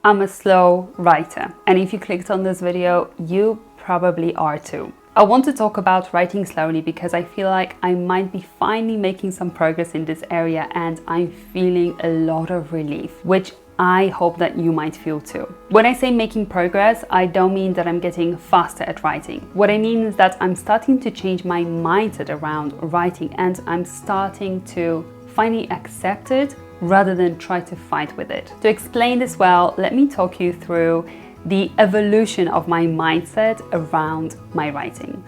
I'm a slow writer, and if you clicked on this video, you probably are too. I want to talk about writing slowly because I feel like I might be finally making some progress in this area, and I'm feeling a lot of relief, which I hope that you might feel too. When I say making progress, I don't mean that I'm getting faster at writing. What I mean is that I'm starting to change my mindset around writing, and I'm starting to finally accept it rather than try to fight with it. To explain this well, let me talk you through the evolution of my mindset around my writing.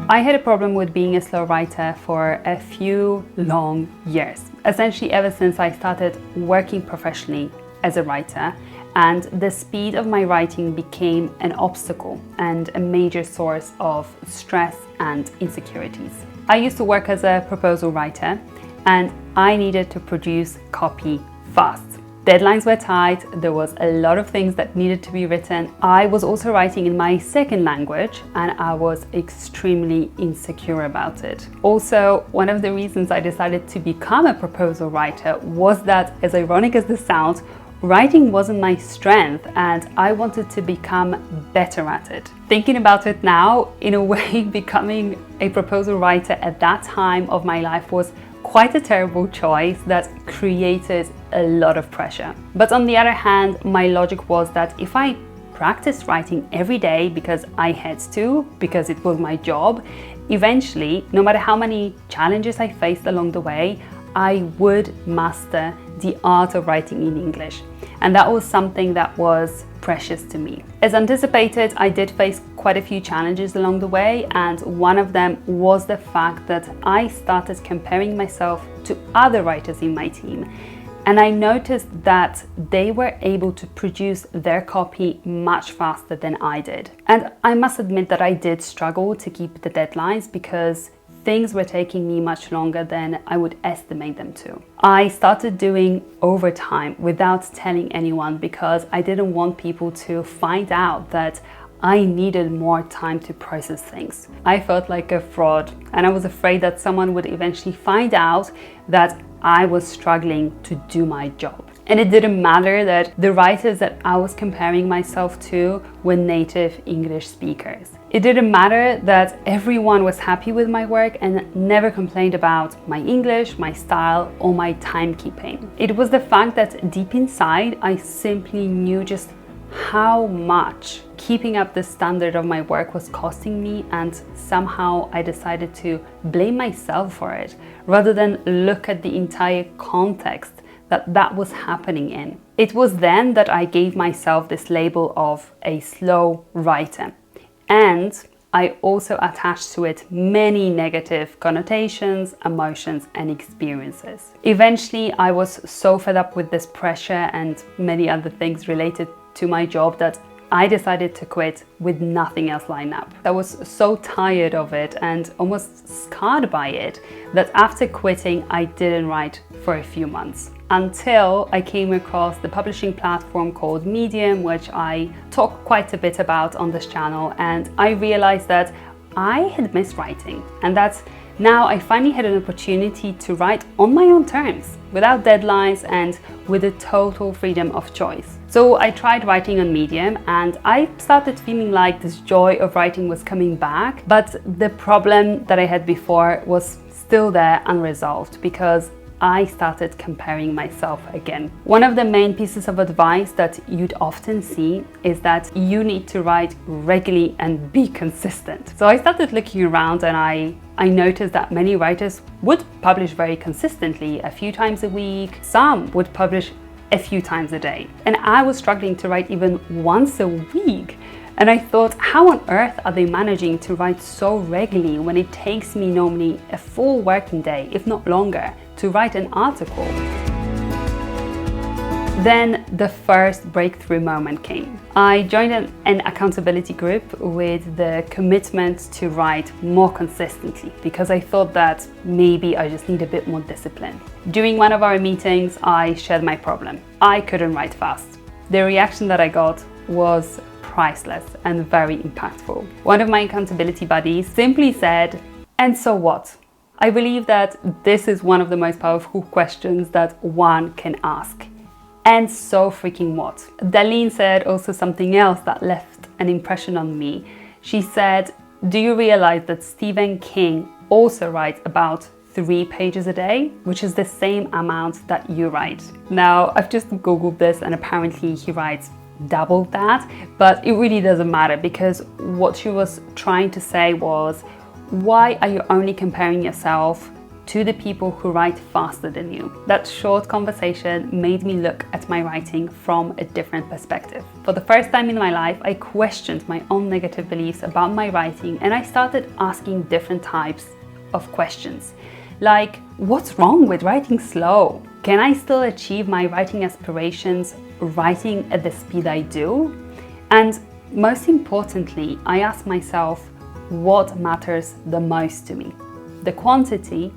I had a problem with being a slow writer for a few long years, essentially ever since I started working professionally as a writer, and the speed of my writing became an obstacle and a major source of stress and insecurities. I used to work as a proposal writer, and I needed to produce copy fast. Deadlines were tight, there was a lot of things that needed to be written. I was also writing in my second language, and I was extremely insecure about it. Also, one of the reasons I decided to become a proposal writer was that, as ironic as this sounds, writing wasn't my strength, and I wanted to become better at it. Thinking about it now, in a way, becoming a proposal writer at that time of my life was quite a terrible choice that created a lot of pressure. But on the other hand, my logic was that if I practiced writing every day because I had to, because it was my job, eventually, no matter how many challenges I faced along the way, I would master the art of writing in English. And that was something that was precious to me. As anticipated, I did face quite a few challenges along the way, and one of them was the fact that I started comparing myself to other writers in my team. And I noticed that they were able to produce their copy much faster than I did. And I must admit that I did struggle to keep the deadlines because things were taking me much longer than I would estimate them to. I started doing overtime without telling anyone because I didn't want people to find out that I needed more time to process things. I felt like a fraud, and I was afraid that someone would eventually find out that I was struggling to do my job. And it didn't matter that the writers that I was comparing myself to were native English speakers. It didn't matter that everyone was happy with my work and never complained about my English, my style, or my timekeeping. It was the fact that deep inside, I simply knew just how much keeping up the standard of my work was costing me, and somehow I decided to blame myself for it rather than look at the entire context that was happening in. It was then that I gave myself this label of a slow writer, and I also attached to it many negative connotations, emotions, and experiences. Eventually, I was so fed up with this pressure and many other things related to my job that I decided to quit with nothing else lined up. I was so tired of it and almost scarred by it that after quitting, I didn't write for a few months, until I came across the publishing platform called Medium, which I talk quite a bit about on this channel, and I realized that I had missed writing, and that now I finally had an opportunity to write on my own terms, without deadlines and with a total freedom of choice. So I tried writing on Medium, and I started feeling like this joy of writing was coming back, but the problem that I had before was still there unresolved because I started comparing myself again. One of the main pieces of advice that you'd often see is that you need to write regularly and be consistent. So I started looking around, and I noticed that many writers would publish very consistently, a few times a week. Some would publish a few times a day. And I was struggling to write even once a week. And I thought, how on earth are they managing to write so regularly when it takes me normally a full working day, if not longer, to write an article? Then the first breakthrough moment came. I joined an accountability group with the commitment to write more consistently because I thought that maybe I just need a bit more discipline. During one of our meetings, I shared my problem. I couldn't write fast. The reaction that I got was priceless and very impactful. One of my accountability buddies simply said, "And so what?" I believe that this is one of the most powerful questions that one can ask. And so freaking what? Darlene said also something else that left an impression on me. She said, do you realize that Stephen King also writes about 3 pages a day, which is the same amount that you write? Now, I've just Googled this and apparently he writes double that, but it really doesn't matter, because what she was trying to say was, why are you only comparing yourself to the people who write faster than you? That short conversation made me look at my writing from a different perspective. For the first time in my life, I questioned my own negative beliefs about my writing, and I started asking different types of questions. Like, what's wrong with writing slow? Can I still achieve my writing aspirations writing at the speed I do? And most importantly, I asked myself, what matters the most to me? The quantity,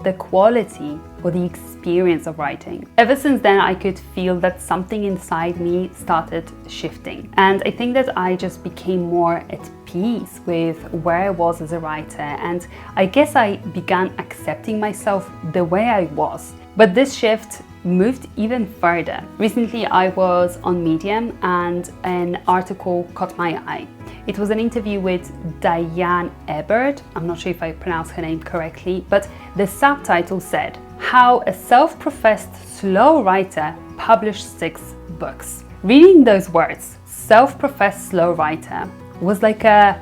the quality, or the experience of writing? Ever since then, I could feel that something inside me started shifting. And I think that I just became more at peace with where I was as a writer. And I guess I began accepting myself the way I was. But this shift moved even further. Recently, I was on Medium and an article caught my eye. It was an interview with Diane Ebert. I'm not sure if I pronounced her name correctly, but the subtitle said, "How a self-professed slow writer published 6 books." Reading those words, self-professed slow writer, was like a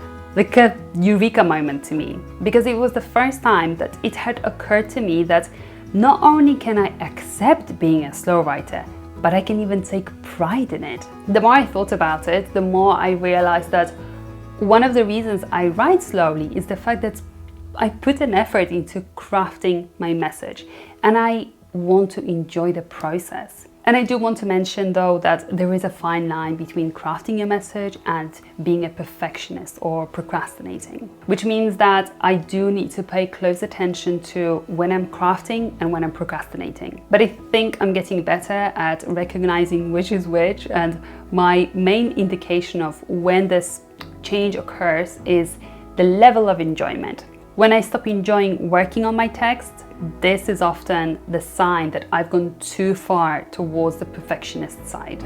eureka moment to me, because it was the first time that it had occurred to me that not only can I accept being a slow writer, but I can even take pride in it. The more I thought about it, the more I realized that one of the reasons I write slowly is the fact that I put an effort into crafting my message, and I want to enjoy the process. And I do want to mention though that there is a fine line between crafting a message and being a perfectionist or procrastinating, which means that I do need to pay close attention to when I'm crafting and when I'm procrastinating. But I think I'm getting better at recognizing which is which, and my main indication of when this change occurs is the level of enjoyment. When I stop enjoying working on my text, this is often the sign that I've gone too far towards the perfectionist side.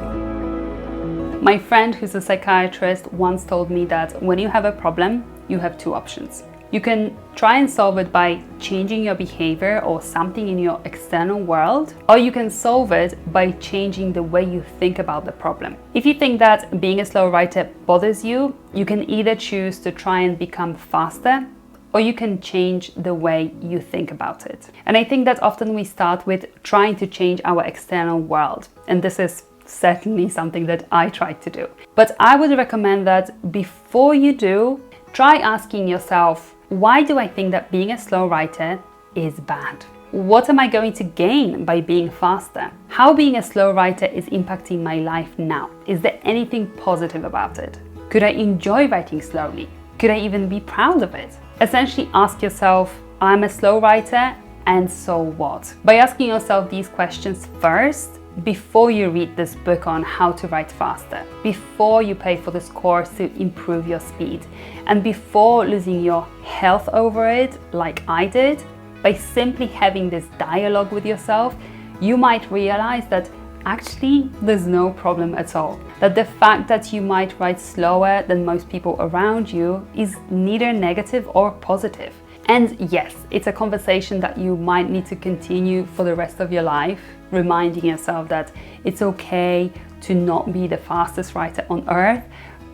My friend, who's a psychiatrist, once told me that when you have a problem, you have 2 options. You can try and solve it by changing your behavior or something in your external world, or you can solve it by changing the way you think about the problem. If you think that being a slow writer bothers you, you can either choose to try and become faster, or you can change the way you think about it. And I think that often we start with trying to change our external world. And this is certainly something that I try to do. But I would recommend that before you do, try asking yourself, why do I think that being a slow writer is bad? What am I going to gain by being faster? How being a slow writer is impacting my life now? Is there anything positive about it? Could I enjoy writing slowly? Could I even be proud of it? Essentially ask yourself, I'm a slow writer, and so what? By asking yourself these questions first, before you read this book on how to write faster, before you pay for this course to improve your speed, and before losing your health over it like I did, by simply having this dialogue with yourself, you might realize that actually there's no problem at all. That the fact that you might write slower than most people around you is neither negative or positive. And yes, it's a conversation that you might need to continue for the rest of your life, reminding yourself that it's okay to not be the fastest writer on earth.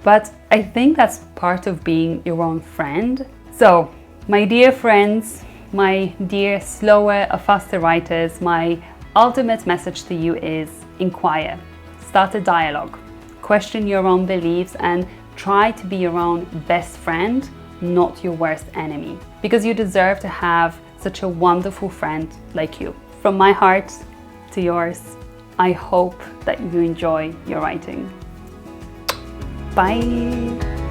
But I think that's part of being your own friend. So, my dear friends, my dear slower or faster writers, my ultimate message to you is inquire, start a dialogue, question your own beliefs, and try to be your own best friend, not your worst enemy, because you deserve to have such a wonderful friend like you. From my heart to yours, I hope that you enjoy your writing. Bye!